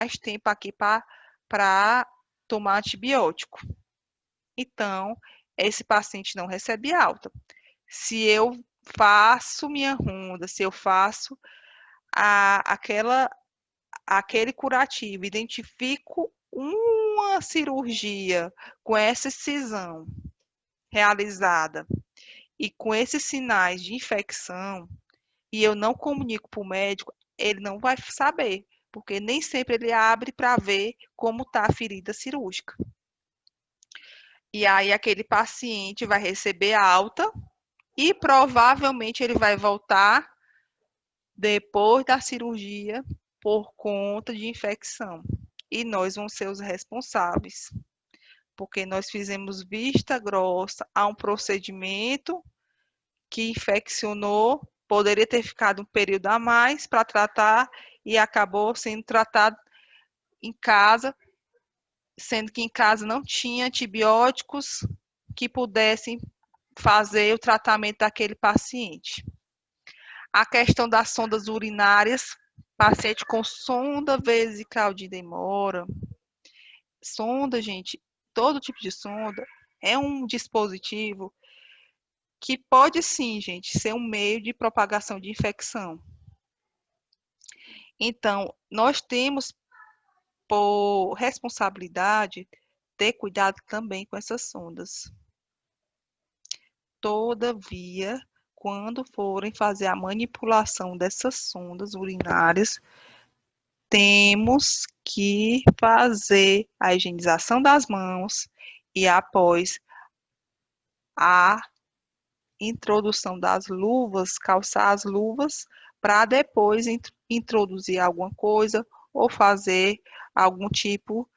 mais tempo aqui para tomar antibiótico. Então, esse paciente não recebe alta. Se eu faço minha ronda, se eu faço aquele curativo, identifico uma cirurgia com essa excisão realizada e com esses sinais de infecção, e eu não comunico para o médico, ele não vai saber, porque nem sempre ele abre para ver como está a ferida cirúrgica. E aí aquele paciente vai receber alta e provavelmente ele vai voltar depois da cirurgia por conta de infecção. E nós vamos ser os responsáveis, porque nós fizemos vista grossa a um procedimento que infeccionou, poderia ter ficado um período a mais para tratar e acabou sendo tratado em casa, sendo que em casa não tinha antibióticos que pudessem fazer o tratamento daquele paciente. A questão das sondas urinárias, paciente com sonda vesical de demora. Sonda, gente, todo tipo de sonda é um dispositivo que pode sim, gente, ser um meio de propagação de infecção. Então, nós temos por responsabilidade ter cuidado também com essas sondas. Todavia, quando forem fazer a manipulação dessas sondas urinárias, temos que fazer a higienização das mãos e após a introdução das luvas, calçar as luvas para depois introduzir alguma coisa ou fazer algum tipo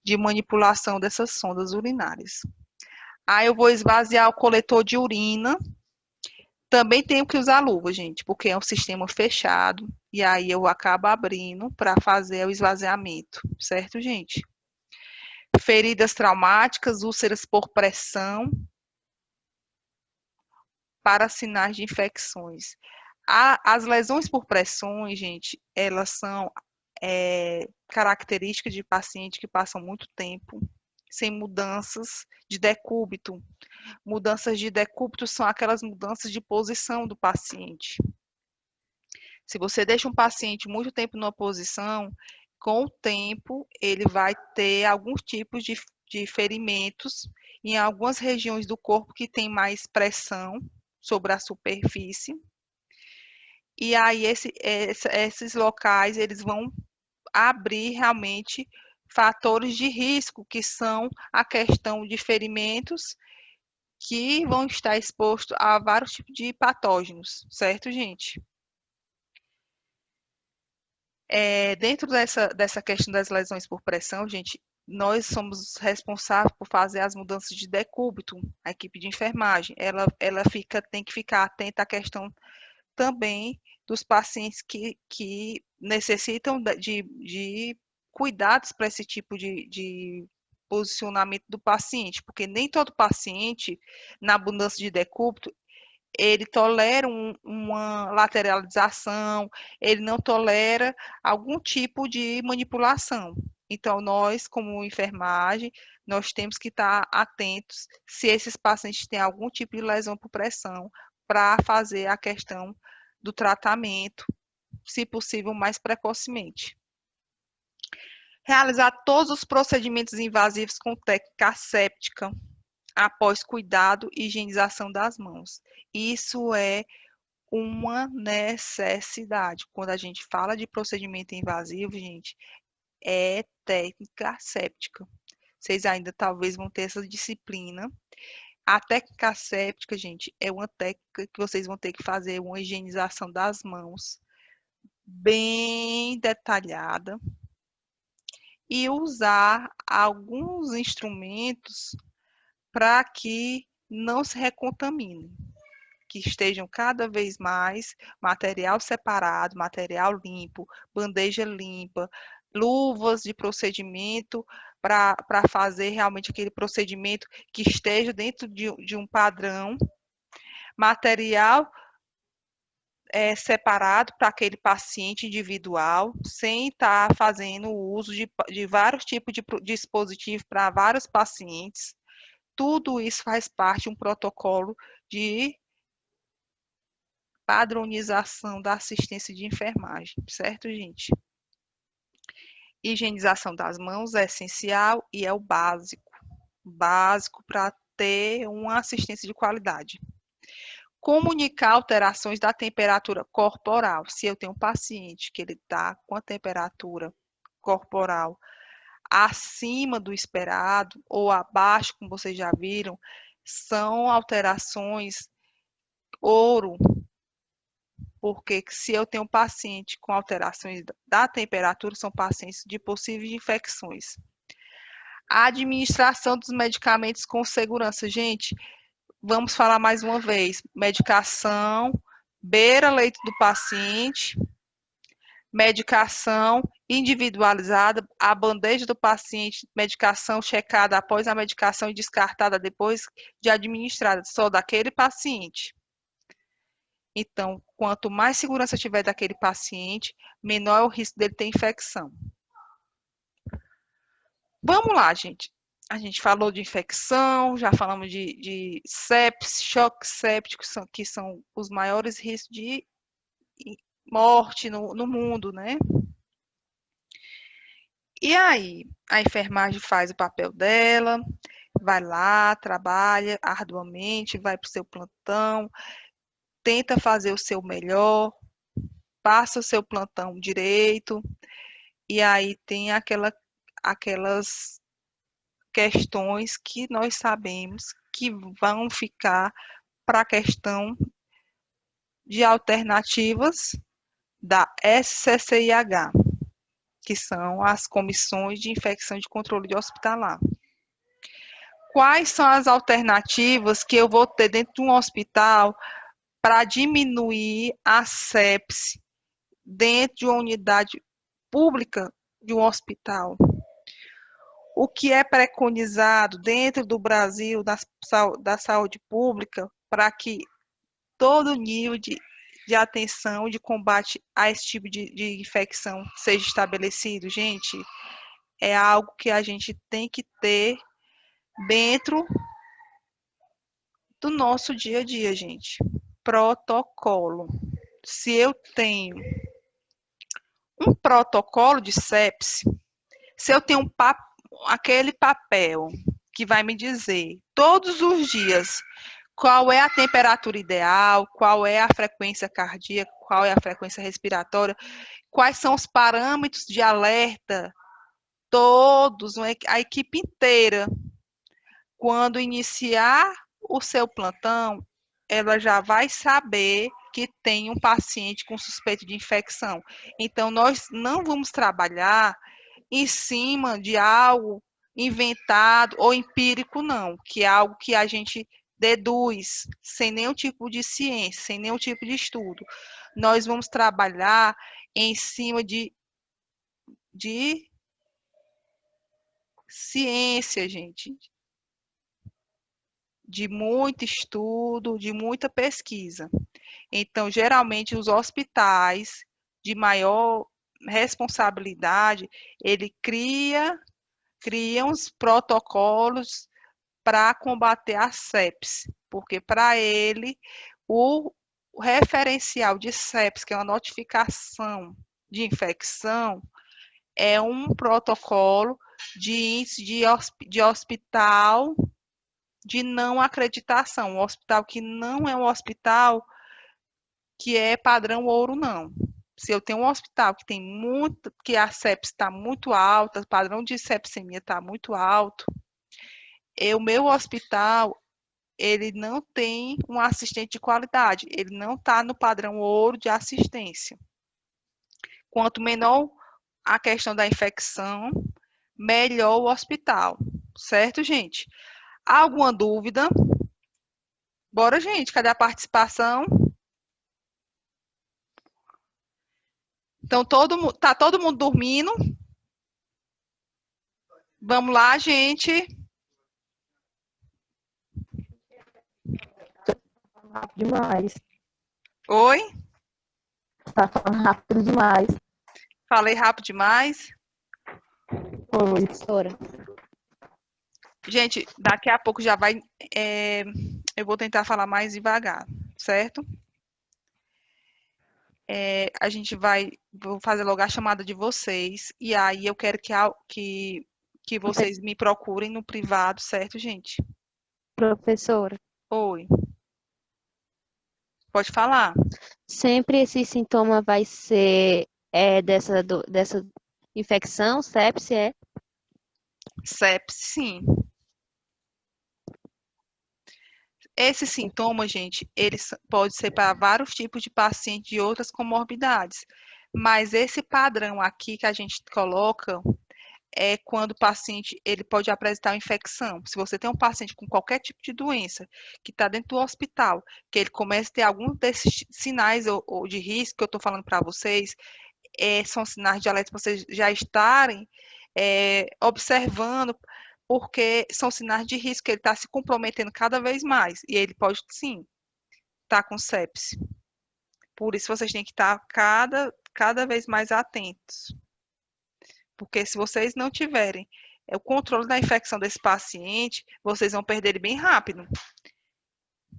de manipulação dessas sondas urinárias. Aí eu vou esvaziar o coletor de urina. Também tenho que usar luva, gente, porque é um sistema fechado e aí eu acabo abrindo para fazer o esvaziamento, certo, gente? Feridas traumáticas, úlceras por pressão, para sinais de infecções. As lesões por pressões, gente, elas são características de pacientes que passam muito tempo sem mudanças de decúbito. Mudanças de decúbito são aquelas mudanças de posição do paciente. Se você deixa um paciente muito tempo numa posição, com o tempo ele vai ter alguns tipos de ferimentos em algumas regiões do corpo que tem mais pressão sobre a superfície. E aí esses locais eles vão abrir realmente fatores de risco, que são a questão de ferimentos que vão estar expostos a vários tipos de patógenos, certo, gente? Dentro dessa questão das lesões por pressão, gente, nós somos responsáveis por fazer as mudanças de decúbito, a equipe de enfermagem. Ela tem que ficar atenta à questão também dos pacientes que necessitam de cuidados para esse tipo de posicionamento do paciente, porque nem todo paciente, na abundância de decúbito, ele tolera uma lateralização, ele não tolera algum tipo de manipulação. Então, nós, como enfermagem, nós temos que estar atentos se esses pacientes têm algum tipo de lesão por pressão, para fazer a questão do tratamento, se possível, mais precocemente. Realizar todos os procedimentos invasivos com técnica asséptica, após cuidado e higienização das mãos. Isso é uma necessidade. Quando a gente fala de procedimento invasivo, gente, é técnica asséptica. Vocês ainda talvez vão ter essa disciplina. A técnica asséptica, gente, é uma técnica que vocês vão ter que fazer uma higienização das mãos bem detalhada e usar alguns instrumentos para que não se recontamine, que estejam cada vez mais material separado, material limpo, bandeja limpa, luvas de procedimento para fazer realmente aquele procedimento que esteja dentro de um padrão, material separado para aquele paciente individual, sem estar fazendo o uso de vários tipos de dispositivos para vários pacientes. Tudo isso faz parte de um protocolo de padronização da assistência de enfermagem, certo, gente? Higienização das mãos é essencial e é o básico para ter uma assistência de qualidade. Comunicar alterações da temperatura corporal. Se eu tenho um paciente que ele está com a temperatura corporal acima do esperado ou abaixo, como vocês já viram, são alterações ouro, porque se eu tenho um paciente com alterações da temperatura, são pacientes de possíveis infecções. A administração dos medicamentos com segurança. Gente, vamos falar mais uma vez. Medicação, beira-leito do paciente, medicação individualizada, a bandeja do paciente, medicação checada após a medicação e descartada depois de administrada, só daquele paciente. Então, quanto mais segurança tiver daquele paciente, menor é o risco dele ter infecção. Vamos lá, gente. A gente falou de infecção, já falamos de sepsis, choque séptico, que são os maiores riscos de morte no mundo, né? E aí, a enfermagem faz o papel dela, vai lá, trabalha arduamente, vai para o seu plantão, tenta fazer o seu melhor, passa o seu plantão direito, e aí tem aquelas questões que nós sabemos que vão ficar para a questão de alternativas da SCCIH, que são as comissões de infecção de controle de hospitalar. Quais são as alternativas que eu vou ter dentro de um hospital para diminuir a sepse dentro de uma unidade pública de um hospital? O que é preconizado dentro do Brasil da saúde pública para que todo nível de atenção, de combate a esse tipo de infecção seja estabelecido? Gente, é algo que a gente tem que ter dentro do nosso dia a dia, gente. Protocolo. Se eu tenho um protocolo de sepse, se eu tenho aquele papel que vai me dizer todos os dias qual é a temperatura ideal, qual é a frequência cardíaca, qual é a frequência respiratória, quais são os parâmetros de alerta, todos, a equipe inteira, quando iniciar o seu plantão, ela já vai saber que tem um paciente com suspeita de infecção. Então, nós não vamos trabalhar em cima de algo inventado ou empírico, não, que é algo que a gente deduz, sem nenhum tipo de ciência, sem nenhum tipo de estudo. Nós vamos trabalhar em cima de ciência, gente, de muito estudo, de muita pesquisa. Então, geralmente, os hospitais de maior responsabilidade, ele criam os protocolos para combater a sepse, porque para ele o referencial de sepse, que é uma notificação de infecção, é um protocolo de índice de hospital de não acreditação, um hospital que não é um hospital que é padrão ouro, não. Se eu tenho um hospital que tem muito, que a sepse está muito alta, o padrão de sepsemia está muito alto, o meu hospital, ele não tem um assistente de qualidade, ele não está no padrão ouro de assistência. Quanto menor a questão da infecção, melhor o hospital, certo, gente? Alguma dúvida? Bora, gente, cadê a participação? Então, tá todo mundo dormindo? Vamos lá, gente. Demais. Oi? tá falando rápido demais. Falei rápido demais? Foi. Professora. Gente, daqui a pouco já vai. Eu vou tentar falar mais devagar, certo? A gente vai. Vou fazer logo a chamada de vocês. E aí eu quero que vocês me procurem no privado, certo, gente? Professora, Oi. Pode falar. sempre esse sintoma vai ser dessa infecção, sepse, é? Sepse, sim. Esse sintoma, gente, pode ser para vários tipos de pacientes de outras comorbidades. Mas esse padrão aqui que a gente coloca é quando o paciente ele pode apresentar uma infecção. Se você tem um paciente com qualquer tipo de doença que está dentro do hospital, que ele começa a ter algum desses sinais ou de risco que eu estou falando para vocês, são sinais de alerta para vocês já estarem observando, porque são sinais de risco que ele está se comprometendo cada vez mais. E ele pode, sim, estar com sepse. Por isso, vocês têm que estar cada vez mais atentos. Porque se vocês não tiverem o controle da infecção desse paciente, vocês vão perder ele bem rápido.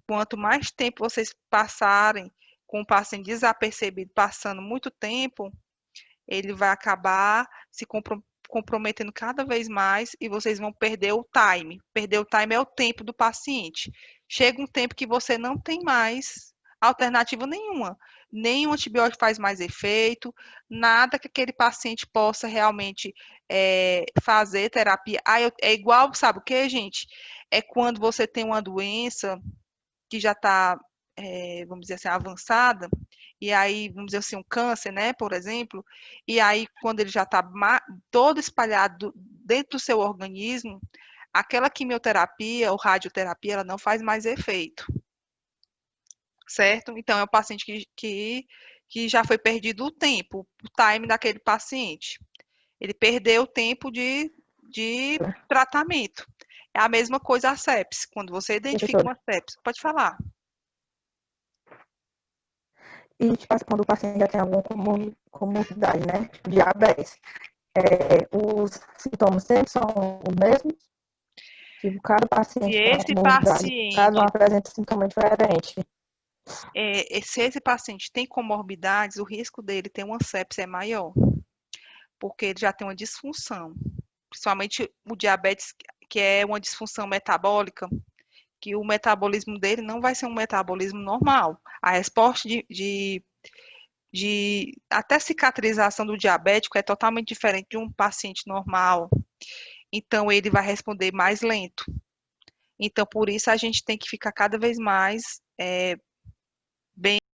Quanto mais tempo vocês passarem com o paciente desapercebido, passando muito tempo, ele vai acabar se comprometendo cada vez mais e vocês vão perder o time. Perder o time é o tempo do paciente. Chega um tempo que você não tem mais alternativa nenhuma. Nenhum antibiótico faz mais efeito, nada que aquele paciente possa realmente fazer terapia. É igual, sabe o que, gente? É quando você tem uma doença que já está, vamos dizer assim, avançada, e aí, vamos dizer assim, um câncer, né, por exemplo, e aí, quando ele já está todo espalhado dentro do seu organismo, aquela quimioterapia ou radioterapia, ela não faz mais efeito, certo? Então, é um paciente que já foi perdido o tempo, o time daquele paciente. Ele perdeu o tempo de tratamento. É a mesma coisa a sepse. Quando você identifica Professora. uma sepse, pode falar. E tipo, assim, quando o paciente já tem alguma comorbidade, né? Tipo, diabetes, os sintomas sempre são os mesmos? Tipo, cada Se paciente tem uma esse comorbidade, cada um paciente, apresenta sintoma diferente. se esse paciente tem comorbidades, o risco dele ter uma sepse é maior, porque ele já tem uma disfunção, principalmente o diabetes, que é uma disfunção metabólica, que o metabolismo dele não vai ser um metabolismo normal. A resposta de até cicatrização do diabético é totalmente diferente de um paciente normal. Então, ele vai responder mais lento. Então, por isso, a gente tem que ficar cada vez mais